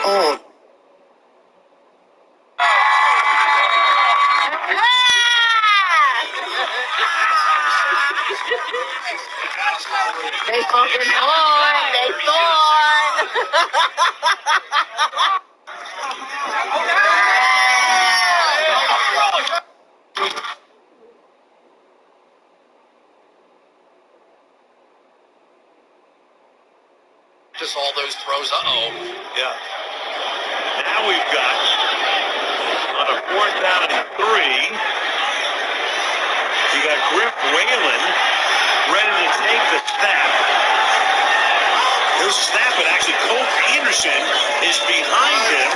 Oh. They fucking won. They won. Just all those throws. Uh-oh. Yeah. Now we've got on a 4th down and 3. You got Griff Whalen ready to take the snap. He'll snap it. Actually, Colt Peterson is behind him.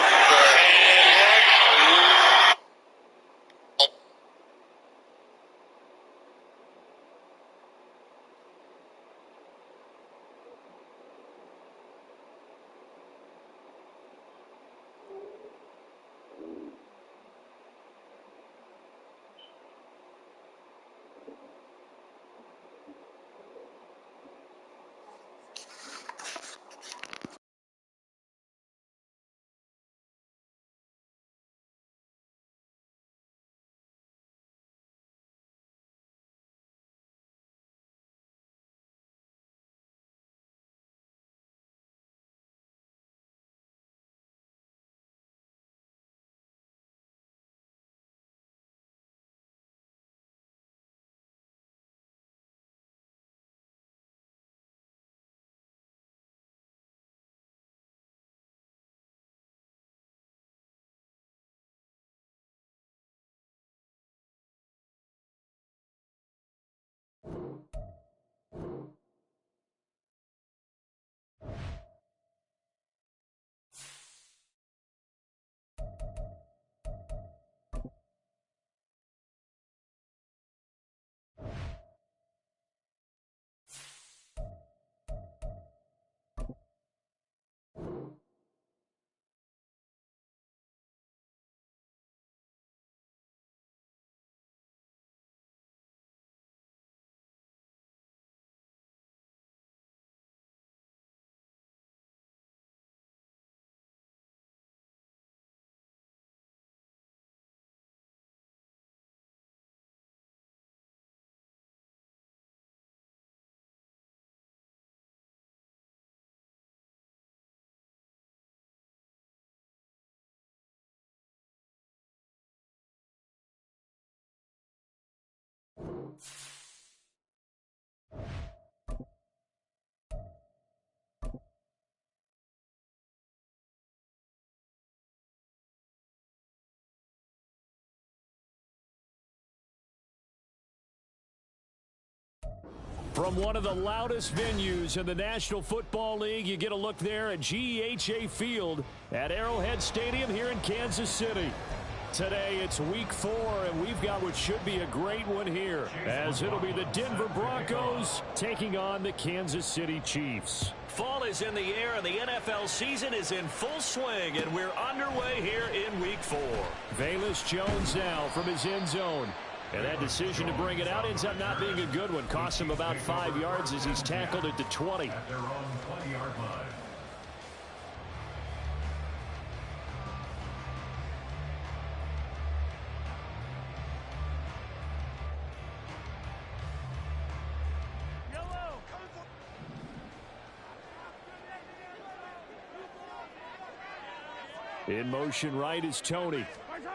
From one of the loudest venues in the National Football League, you get a look there at GEHA Field at Arrowhead Stadium here in Kansas City. Today it's week 4, and we've got what should be a great one here, as it'll be the Denver Broncos taking on the Kansas City Chiefs. Fall is in the air, and the NFL season is in full swing, and we're underway here in week 4. Velus Jones now from his end zone. And that decision to bring it out ends up not being a good one. Costs him about 5 yards as he's tackled at the 20. At their own 20-yard line. In motion right is Tony.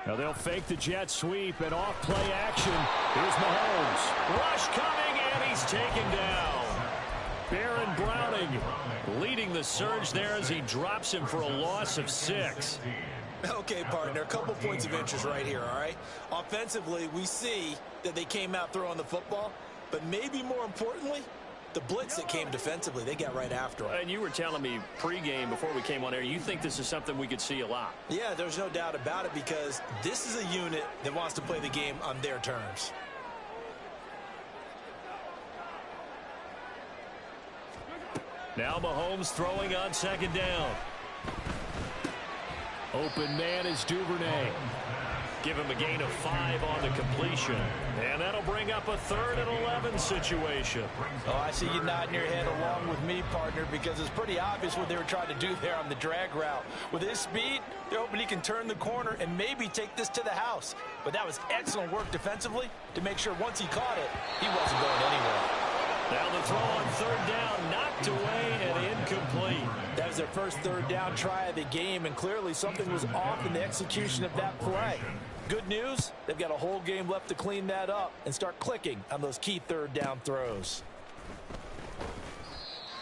Now they'll fake the jet sweep and off play action. Here's Mahomes. Rush coming, and he's taken down. Baron Browning leading the surge there as he drops him for a loss of 6. Okay, partner, a couple points of interest right here, all right? Offensively, we see that they came out throwing the football, but maybe more importantly, the blitz that came defensively, they got right after him. And you were telling me pregame before we came on air, you think this is something we could see a lot. Yeah, there's no doubt about it, because this is a unit that wants to play the game on their terms. Now Mahomes throwing on 2nd down. Open man is Duvernay. give him a gain of 5 on the completion. And that'll bring up a 3rd and 11 situation. Oh, I see you nodding your head along with me, partner, because it's pretty obvious what they were trying to do there on the drag route. With his speed, they're hoping he can turn the corner and maybe take this to the house. But that was excellent work defensively to make sure once he caught it, he wasn't going anywhere. Now the throw on 3rd down, knocked away and incomplete. That was their first 3rd down try of the game, and clearly something was off in the execution of that play. Good news, they've got a whole game left to clean that up and start clicking on those key 3rd down throws.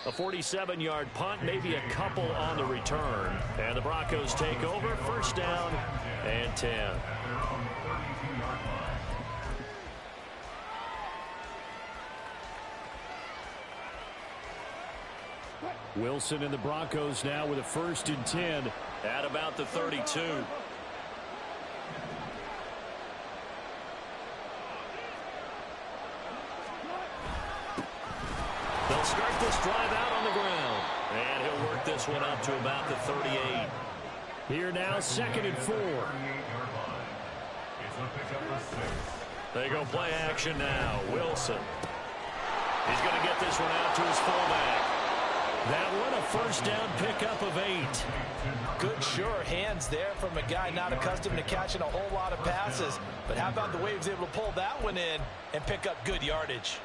A 47-yard punt, maybe a couple on the return. And the Broncos take over, 1st down and 10. Wilson and the Broncos now with a 1st and 10 at about the 32. They'll start this drive out on the ground. And he'll work this one up to about the 38. Here now, 2nd and 4. They go play action now. Wilson. He's going to get this one out to his fullback. That one, a 1st down pickup of 8. Good, sure hands there from a guy not accustomed to catching a whole lot of passes. But how about the way he was able to pull that one in and pick up good yardage?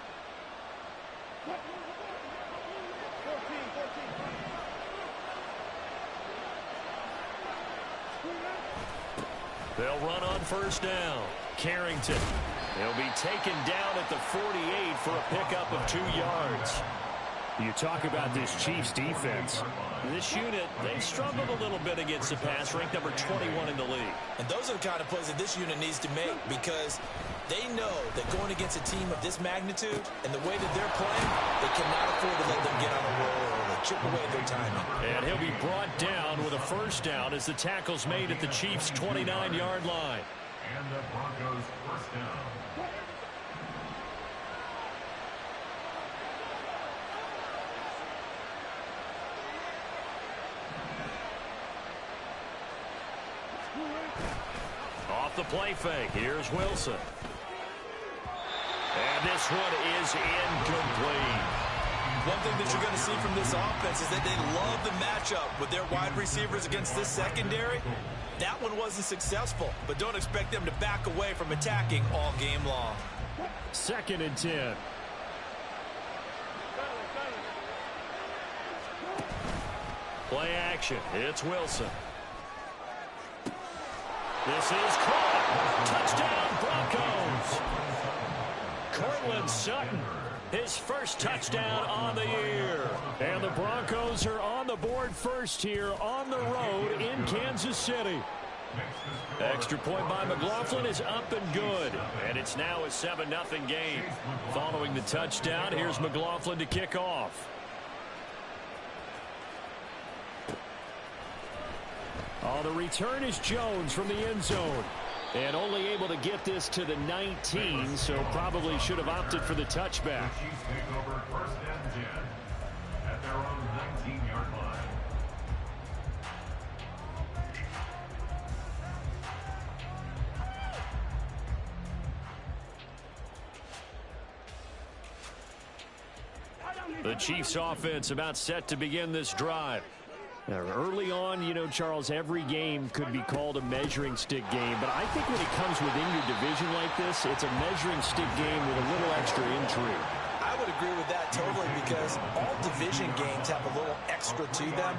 They'll run on 1st down. Carrington. He'll be taken down at the 48 for a pickup of 2 yards. You talk about this Chiefs defense. This unit, they struggled a little bit against the pass, ranked number 21 in the league. And those are the kind of plays that this unit needs to make, because they know that going against a team of this magnitude and the way that they're playing, they cannot afford to let them get on a roll or chip away at their timing. And he'll be brought down with a 1st down as the tackle's made at the Chiefs' 29-yard line. And the Broncos 1st down. Off the play fake, here's Wilson. And this one is incomplete. One thing that you're going to see from this offense is that they love the matchup with their wide receivers against this secondary. That one wasn't successful, but don't expect them to back away from attacking all game long. 2nd and 10. Play action, it's Wilson. This is caught. Touchdown, Broncos. Cortland Sutton, his 1st touchdown on the year. And the Broncos are on the board first here on the road in Kansas City. Extra point by McLaughlin is up and good. And it's now a 7-0 game. Following the touchdown, here's McLaughlin to kick off. Oh, the return is Jones from the end zone. And only able to get this to the 19, so probably should have opted for the touchback. The Chiefs take over 1st and 10 at their own 19-yard line. The Chiefs offense about set to begin this drive. Now, early on, you know, Charles, every game could be called a measuring stick game. But I think when it comes within your division like this, it's a measuring stick game with a little extra intrigue. I would agree with that totally, because all division games have a little extra to them.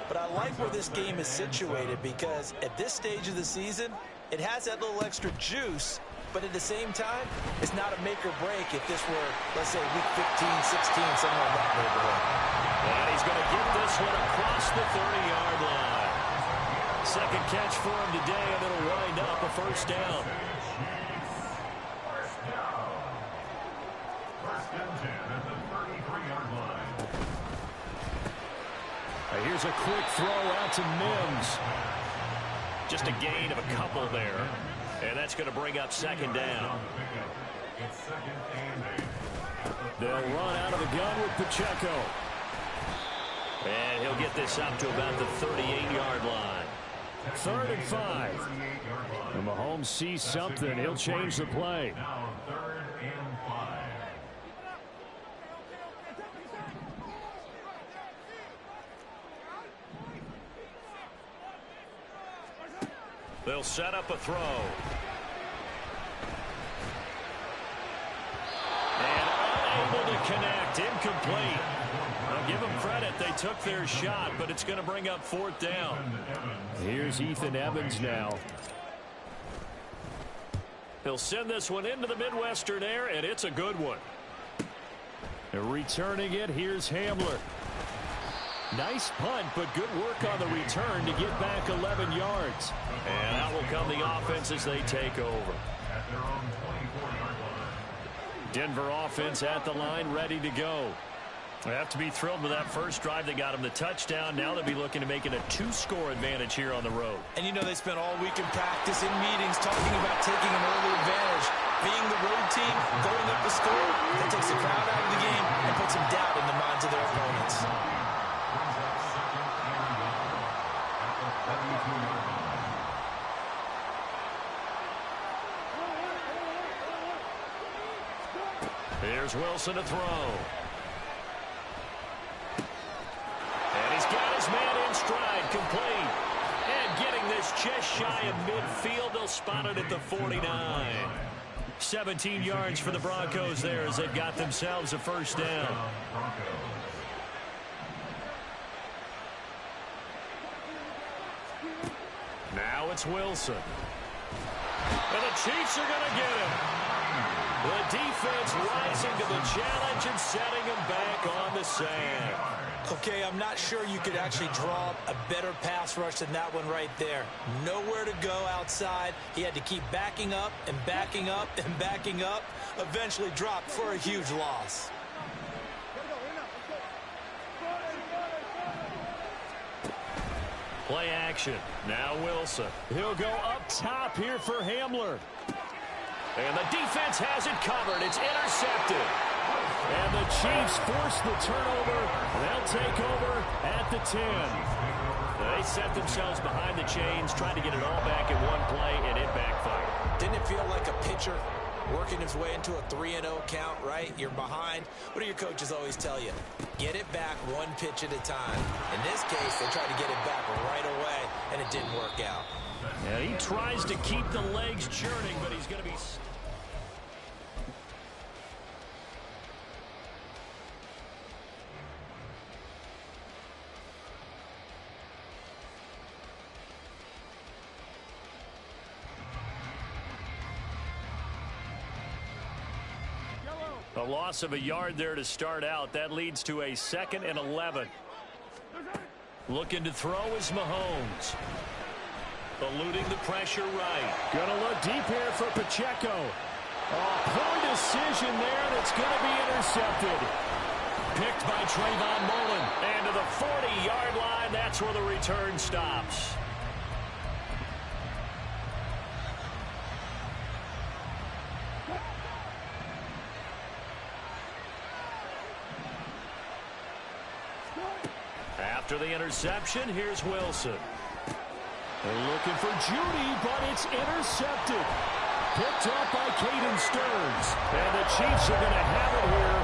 But I like where this game is situated, because at this stage of the season, it has that little extra juice. But at the same time, it's not a make or break if this were, let's say, week 15, 16, somewhere in that neighborhood. And he's going to get this one across the 30-yard line. 2nd catch for him today, and it'll wind up a 1st down. 1st and 10 at the 33-yard line. Here's a quick throw out to Mims. Just a gain of a couple there. And that's going to bring up 2nd down. It's 2nd and 8. They'll run out of the gun with Pacheco. And he'll get this up to about the 38-yard line. 3rd and 5. And Mahomes sees something. He'll change the play. Now 3rd and 5. They'll set up a throw. And unable to connect. Incomplete. I'll give them credit. They took their shot, but it's going to bring up 4th down. Here's Ethan Evans now. He'll send this one into the Midwestern air, and it's a good one. And returning it, here's Hamler. Nice punt, but good work on the return to get back 11 yards. And out will come the offense as they take over. At their own 24-yard line. Denver offense at the line, ready to go. They have to be thrilled with that first drive. They got him the touchdown. Now they'll be looking to make it a 2-score advantage here on the road. And you know they spent all week in practice, in meetings, talking about taking an early advantage. Being the road team, going up the score, that takes the crowd out of the game and puts some doubt in the minds of their opponents. Here's Wilson to throw. And he's got his man in stride, complete. And getting this just shy of midfield, they'll spot it at the 49. 17 yards for the Broncos there as they've got themselves a first down. Now it's Wilson. And the Chiefs are going to get him. The defense rising to the challenge and setting him back on the sand. Okay, I'm not sure you could actually draw up a better pass rush than that one right there. Nowhere to go outside. He had to keep backing up and backing up and backing up. Eventually dropped for a huge loss. Play action. Now Wilson. He'll go up top here for Hamler. And the defense has it covered. It's intercepted. And the Chiefs force the turnover. They'll take over at the 10. They set themselves behind the chains, trying to get it all back in one play, and it backfired. Didn't it feel like a pitcher working his way into a 3-0 count, right? You're behind. What do your coaches always tell you? Get it back one pitch at a time. In this case, they tried to get it back right away, and it didn't work out. Yeah, he tries to keep the legs churning, but he's going to be... A loss of a yard there to start out. That leads to a 2nd and 11. Looking to throw is Mahomes. Eluding the pressure right. Gonna look deep here for Pacheco. Poor decision there that's gonna be intercepted. Picked by Trayvon Mullen. And to the 40-yard line, that's where the return stops. After the interception, here's Wilson. They're looking for Judy, but it's intercepted. Picked up by Caden Stearns. And the Chiefs are going to have it here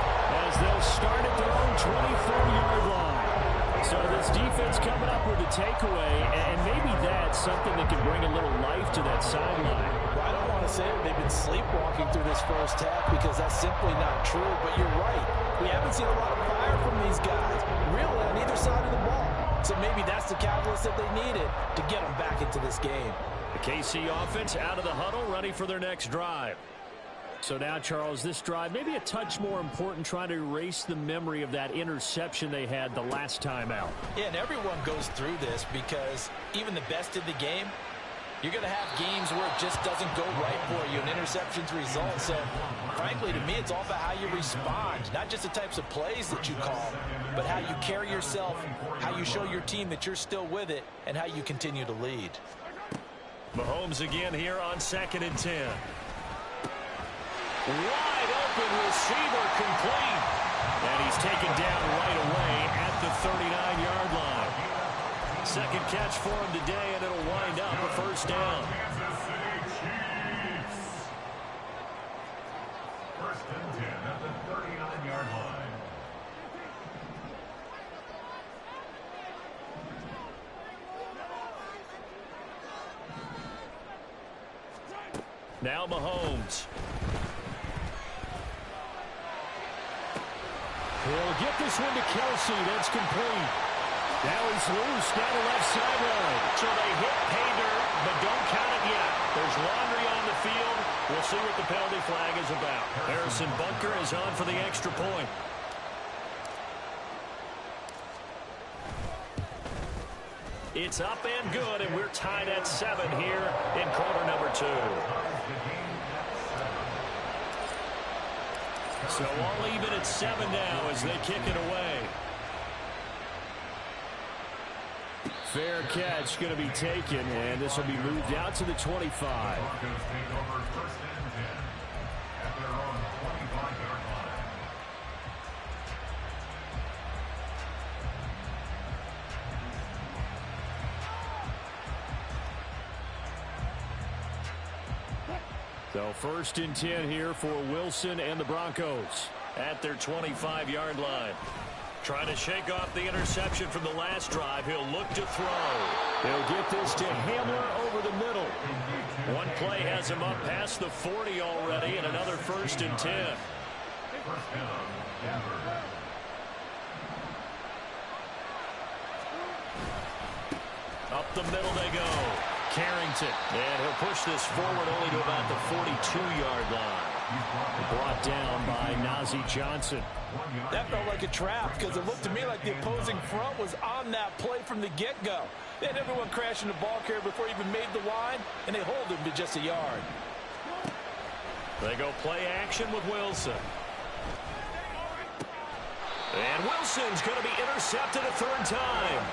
as they'll start at their own 24-yard line. So this defense coming up with a takeaway, and maybe that's something that can bring a little life to that sideline. Well, I don't want to say that they've been sleepwalking through this first half because that's simply not true, but you're right. We haven't seen a lot of fire from these guys, really, on either side of the ball. So maybe that's the catalyst that they needed to get them back into this game. The KC offense out of the huddle, ready for their next drive. So now, Charles, this drive maybe a touch more important, trying to erase the memory of that interception they had the last time out. Yeah, and everyone goes through this because even the best in the game, you're going to have games where it just doesn't go right for you, and interceptions result. So, frankly, to me, it's all about how you respond, not just the types of plays that you call, but how you carry yourself, how you show your team that you're still with it, and how you continue to lead. Mahomes again here on 2nd and 10. Wide open receiver, complete. And he's taken down right away at the 39-yard line. Second catch for him today, and it'll wind up a first down. Kansas City Chiefs. First and 10 at the 39-yard line. Now Mahomes. He'll get this one to Kelsey. That's complete. Now he's loose down the left sideline. So they hit pay dirt, but don't count it yet. There's laundry on the field. We'll see what the penalty flag is about. Harrison Butker is on for the extra point. It's up and good, and we're tied at 7 here in quarter number 2. So all even at 7 now as they kick it away. Fair catch going to be taken, and this will be moved out to the 25. Broncos take over first and 10 at their own 25-yard line. So first and 10 here for Wilson and the Broncos at their 25-yard line. Trying to shake off the interception from the last drive. He'll look to throw. He'll get this to Hamler over the middle. One play has him up past the 40 already, and another first and 10. First down, Denver. Up the middle they go. Carrington. And he'll push this forward only to about the 42-yard line. Brought down by Nazeeh Johnson. That felt like a trap because it looked to me like the opposing front was on that play from the get-go. They had everyone crashing the ball carrier before he even made the line, and they hold him to just a yard. They go play action with Wilson. And Wilson's going to be intercepted a third time.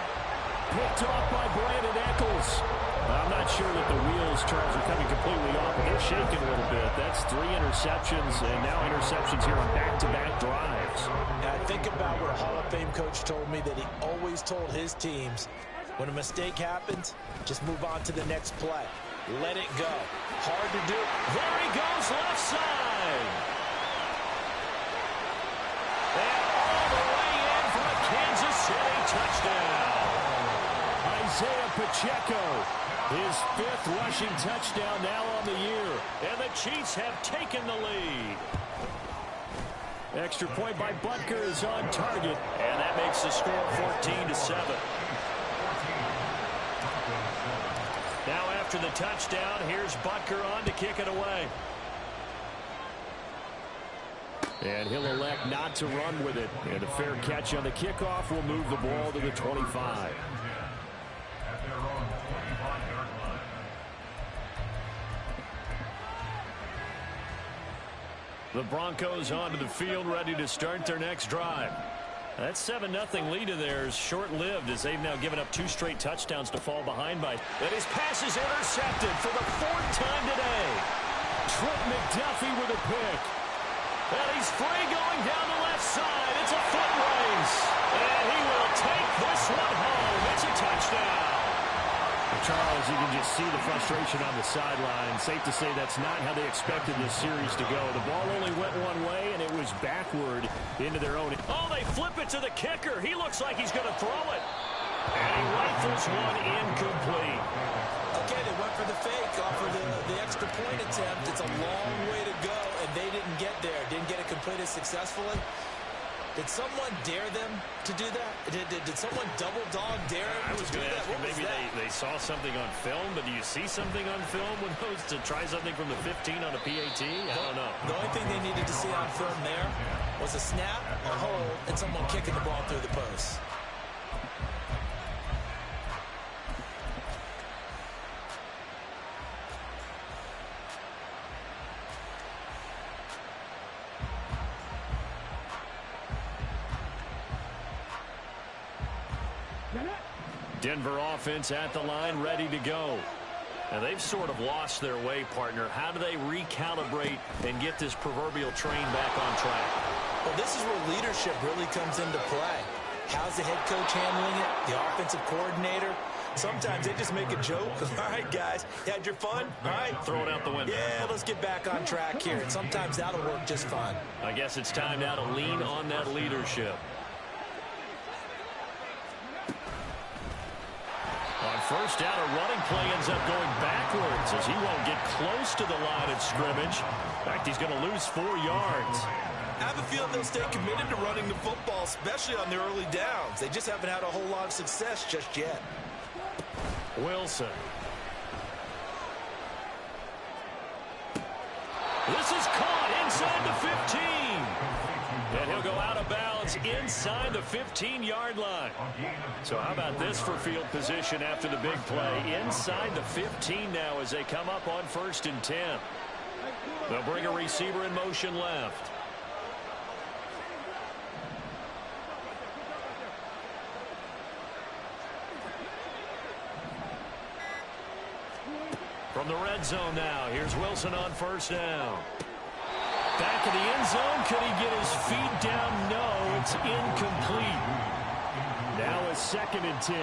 Picked off by Brandon Echols. I'm not sure that the wheels, Charles, are coming completely off, but they're shaking a little bit. That's 3 interceptions, and now interceptions here on back-to-back drives. And I think about what a Hall of Fame coach told me, that he always told his teams, when a mistake happens, just move on to the next play. Let it go. Hard to do. There he goes, left side. And all the way in for a Kansas City touchdown. Isaiah Pacheco, his 5th rushing touchdown now on the year. And the Chiefs have taken the lead. Extra point by Butker is on target. And that makes the score 14-7. Now after the touchdown, here's Butker on to kick it away. And he'll elect not to run with it. And a fair catch on the kickoff will move the ball to the 25. The Broncos onto the field, ready to start their next drive. That 7-0 lead of theirs short-lived as they've now given up 2 straight touchdowns to fall behind by. And his pass is intercepted for the 4th time today. Trent McDuffie with a pick. And he's free going down the left side. It's a foot race. And he will take this one home. It's a touchdown. Charles, you can just see the frustration on the sideline. Safe to say that's not how they expected this series to go. The ball only went one way, and it was backward into their own. Oh, they flip it to the kicker. He looks like he's going to throw it. And he rifles one incomplete. Okay, they went for the fake off of the extra point attempt. It's a long way to go, and they didn't get there. Didn't get it completed successfully. Did someone dare them to do that? Did someone double dog dare them to do that? What was maybe that? they saw something on film, but do you see something on film with those to try something from the 15 on a PAT? I don't know. The only thing they needed to see on film there was a snap, a hold, and someone kicking the ball through the post. Denver offense at the line, ready to go. And they've sort of lost their way, partner. How do they recalibrate and get this proverbial train back on track? Well, this is where leadership really comes into play. How's the head coach handling it? The offensive coordinator? Sometimes they just make a joke. All right, guys, you had your fun? All right. Throw it out the window. Yeah, let's get back on track here. And sometimes that'll work just fine. I guess it's time now to lean on that leadership. On first down, a running play ends up going backwards as he won't get close to the line of scrimmage. In fact, he's going to lose 4 yards. I have a feeling they'll stay committed to running the football, especially on their early downs. They just haven't had a whole lot of success just yet. Wilson. This is caught inside the 15. And he'll go out of bounds inside the 15-yard line. So how about this for field position after the big play? Inside the 15 now as they come up on 1st and 10. They'll bring a receiver in motion left. From the red zone now, here's Wilson on first down. Back in the end zone, could he get his feet down? No, it's incomplete. Now a 2nd and 10.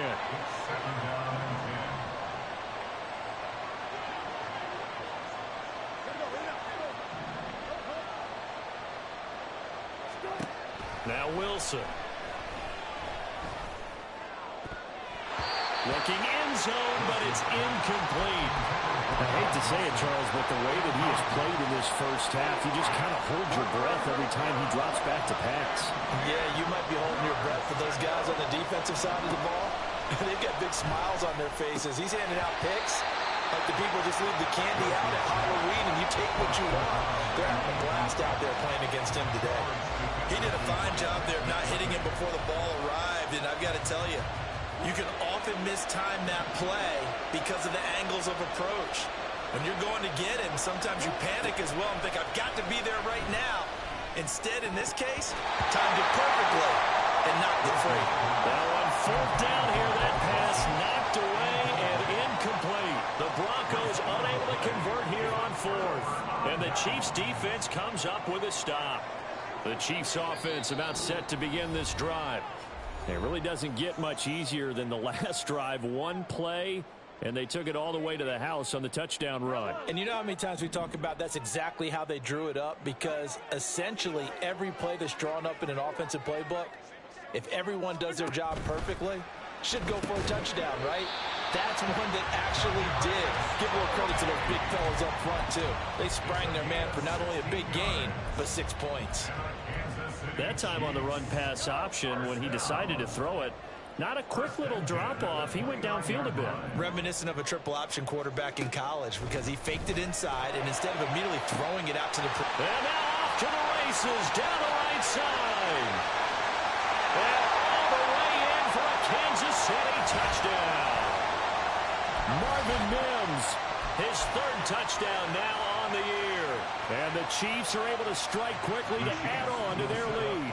Now Wilson. Looking end zone, but it's incomplete. I hate to say it, Charles, but the way that he has played in this first half, you just kind of hold your breath every time he drops back to pass. Yeah, you might be holding your breath for those guys on the defensive side of the ball. They've got big smiles on their faces. He's handing out picks like the people just leave the candy out at Halloween and you take what you want. They're having a blast out there playing against him today. He did a fine job there of not hitting him before the ball arrived, and I've got to tell you, you can often mistime that play because of the angles of approach. When you're going to get him, sometimes you panic as well and think, I've got to be there right now. Instead, in this case, timed it perfectly and knocked it free. Now on 4th down here, that pass knocked away and incomplete. The Broncos unable to convert here on 4th. And the Chiefs defense comes up with a stop. The Chiefs offense about set to begin this drive. It really doesn't get much easier than the last drive. One play, and they took it all the way to the house on the touchdown run. And you know how many times we talk about that's exactly how they drew it up? Because essentially every play that's drawn up in an offensive playbook, if everyone does their job perfectly, should go for a touchdown, right? That's one that actually did. Give a little credit to those big fellas up front, too. They sprang their man for not only a big gain, but 6 points. That time on the run-pass option, when he decided to throw it, not a quick little drop-off. He went downfield a bit. Reminiscent of a triple-option quarterback in college because he faked it inside, and instead of immediately throwing it out to the... And now off to the races, down the right side. And all the way in for a Kansas City touchdown. Marvin Mims, his 3rd touchdown now on the year. And the Chiefs are able to strike quickly to add on to their lead.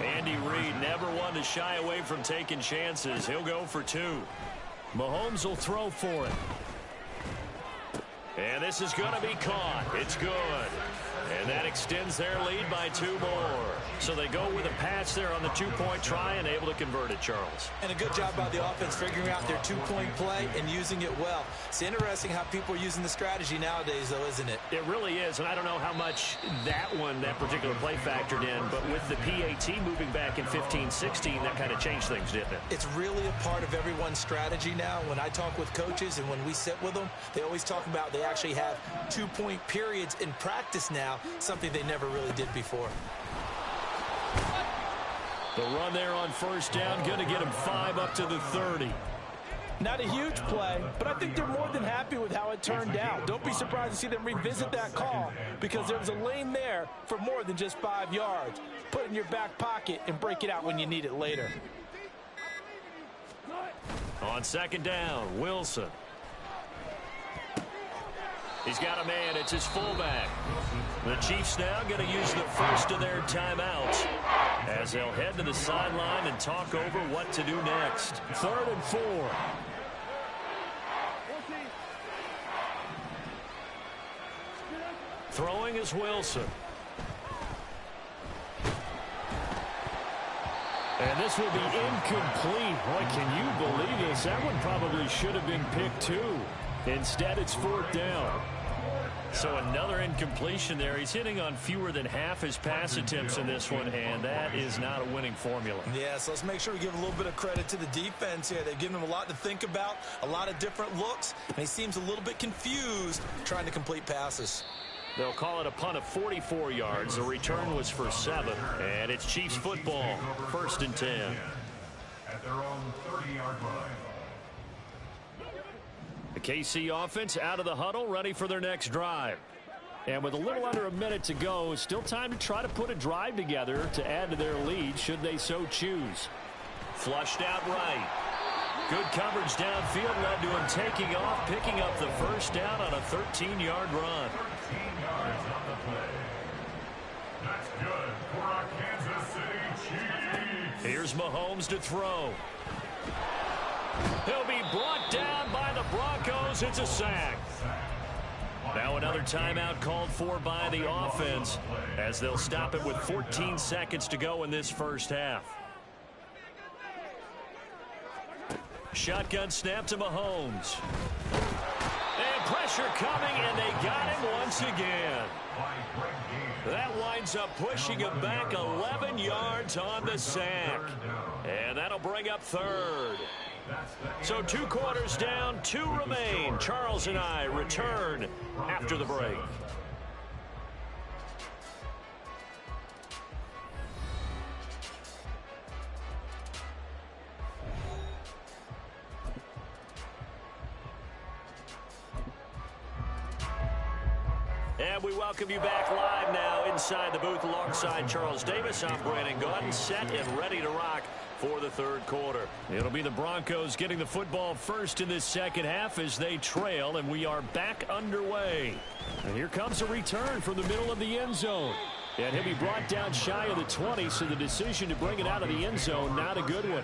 Andy Reid never one to shy away from taking chances. He'll go for 2. Mahomes will throw for it. And this is going to be caught. It's good. And that extends their lead by 2 more. So they go with a pass there on the 2-point try and able to convert it, Charles. And a good job by the offense figuring out their 2-point play and using it well. It's interesting how people are using the strategy nowadays, though, isn't it? It really is, and I don't know how much that particular play factored in, but with the PAT moving back in 15-16, that kind of changed things, didn't it? It's really a part of everyone's strategy now. When I talk with coaches and when we sit with them, they always talk about they actually have 2-point periods in practice now, something they never really did before. The run there on first down, going to get him 5 up to the 30. Not a huge play, but I think they're more than happy with how it turned out. Don't be surprised to see them revisit that call because there was a lane there for more than just 5 yards. Put it in your back pocket and break it out when you need it later. On 2nd down, Wilson. He's got a man. It's his fullback. The Chiefs now going to use the first of their timeouts as they'll head to the sideline and talk over what to do next. 3rd and 4. Throwing is Wilson. And this will be incomplete. Boy, can you believe this? That one probably should have been picked too. Instead, it's 4th down. So another incompletion there. He's hitting on fewer than half his pass attempts in this one, and that is not a winning formula. Yeah, so let's make sure we give a little bit of credit to the defense here. They've given him a lot to think about, a lot of different looks, and he seems a little bit confused trying to complete passes. They'll call it a punt of 44 yards. The return was for 7. And it's Chiefs football, 1st and 10. At their own 30-yard line. The KC offense out of the huddle, ready for their next drive. And with a little under a minute to go, still time to try to put a drive together to add to their lead should they so choose. Flushed out right. Good coverage downfield led to him taking off, picking up the first down on a 13-yard run. 13 yards on the play. That's good for our Kansas City Chiefs. Here's Mahomes to throw. He'll be brought down by the Broncos. It's a sack. Now another timeout called for by the offense as they'll stop it with 14 seconds to go in this first half. Shotgun snap to Mahomes. And pressure coming, and they got him once again. That winds up pushing him back 11 yards on the sack. And that'll bring up 3rd. So 2 quarters down, 2 remain. Charles and I return after the break. And we welcome you back live now inside the booth alongside Charles Davis. I'm Brandon Gaudin, set and ready to rock for the 3rd quarter. It'll be the Broncos getting the football first in this second half as they trail, and we are back underway. And here comes a return from the middle of the end zone. And he'll be brought down shy of the 20, so the decision to bring it out of the end zone, not a good one.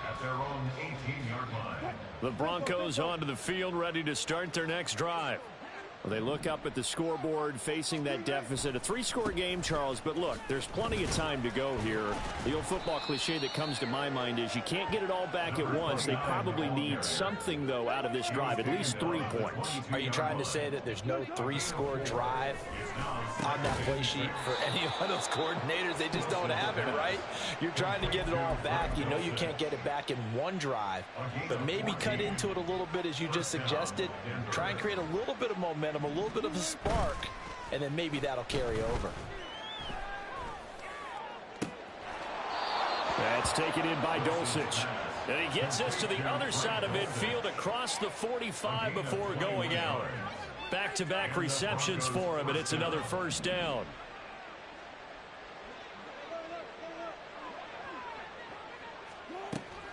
At their own 18-yard line. The Broncos onto the field, ready to start their next drive. Well, they look up at the scoreboard facing that deficit. A 3-score game, Charles, but look, there's plenty of time to go here. The old football cliche that comes to my mind is you can't get it all back at once. They probably need something, though, out of this drive, at least 3 points. Are you trying to say that there's no 3-score drive on that play sheet for any of those coordinators? They just don't have it, right? You're trying to get it all back. You know you can't get it back in one drive, but maybe cut into it a little bit as you just suggested. Try and create a little bit of momentum, a little bit of a spark, and then maybe that'll carry over. That's taken in by Dulcich. And he gets us to the other side of midfield across the 45 before going out. Back-to-back receptions for him, and it's another first down.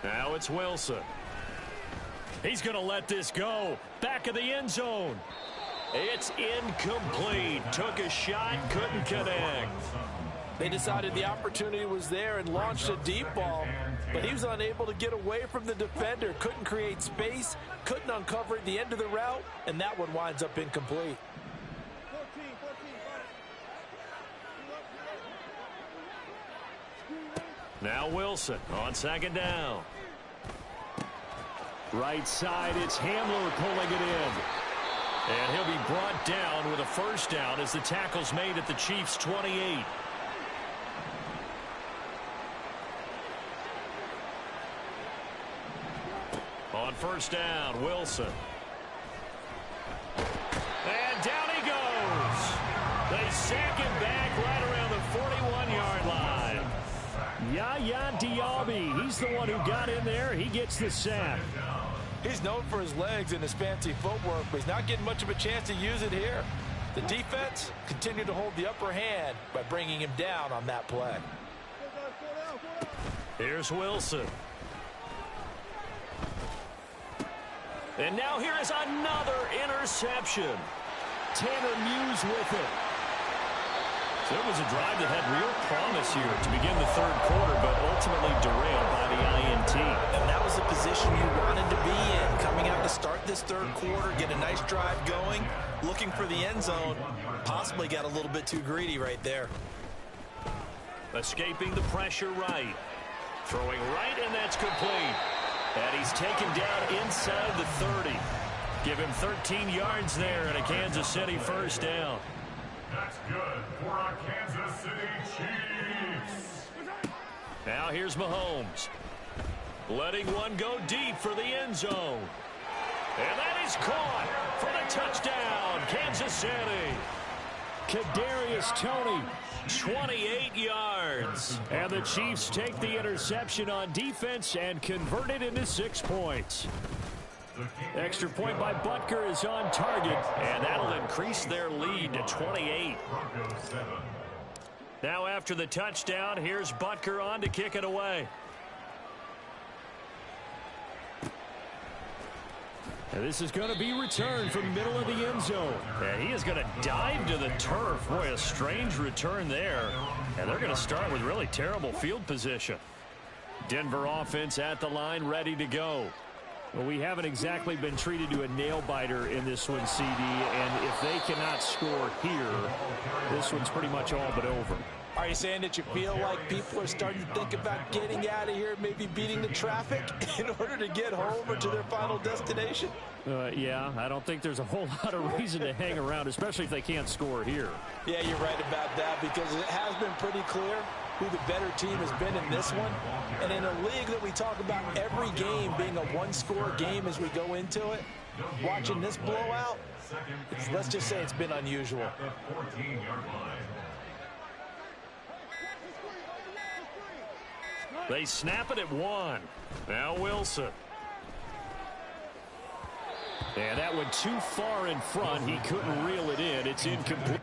Now it's Wilson. He's going to let this go. Back of the end zone. It's incomplete. Took a shot, couldn't connect. They decided the opportunity was there and launched a deep ball, but he was unable to get away from the defender. Couldn't create space, couldn't uncover at the end of the route, and that one winds up incomplete. Now Wilson on second down. Right side, it's Hamler pulling it in. And he'll be brought down with a first down as the tackle's made at the Chiefs' 28. On first down, Wilson. And down he goes. They sack him back right around the 41-yard line. Yaya Diaby, he's the one who got in there. He gets the sack. He's known for his legs and his fancy footwork, but he's not getting much of a chance to use it here. The defense continued to hold the upper hand by bringing him down on that play. Here's Wilson. And now here is another interception. Tanner Muse with it. So it was a drive that had real promise here to begin the third quarter, but ultimately derailed by the INT. And that was the position you wanted to be in, coming out to start this third quarter, get a nice drive going, looking for the end zone. Possibly got a little bit too greedy right there. Escaping the pressure right. Throwing right, and that's complete. And he's taken down inside the 30. Give him 13 yards there and a Kansas City first down. That's good for our Kansas City Chiefs. Now here's Mahomes. Letting one go deep for the end zone. And that is caught for the touchdown, Kansas City. Kadarius Toney, 28 yards. And the Chiefs take the interception on defense and convert it into 6 points. Extra point by Butker is on target, and that'll increase their lead to 28. Now after the touchdown, here's Butker on to kick it away. And this is going to be returned from the middle of the end zone. And he is going to dive to the turf. Boy, a strange return there. And they're going to start with really terrible field position. Denver offense at the line, ready to go. Well, we haven't exactly been treated to a nail-biter in this one, CD. And if they cannot score here, this one's pretty much all but over. Are you saying that you feel like people are starting to think about getting out of here, maybe beating the traffic in order to get home or to their final destination? Yeah, I don't think there's a whole lot of reason to hang around, especially if they can't score here. Yeah, you're right about that, because it has been pretty clear who the better team has been in this one. And in a league that we talk about every game being a one-score game as we go into it, watching this blowout, let's just say it's been unusual. They snap it at 1. Now Wilson. And that went too far in front. He couldn't reel it in. It's incomplete.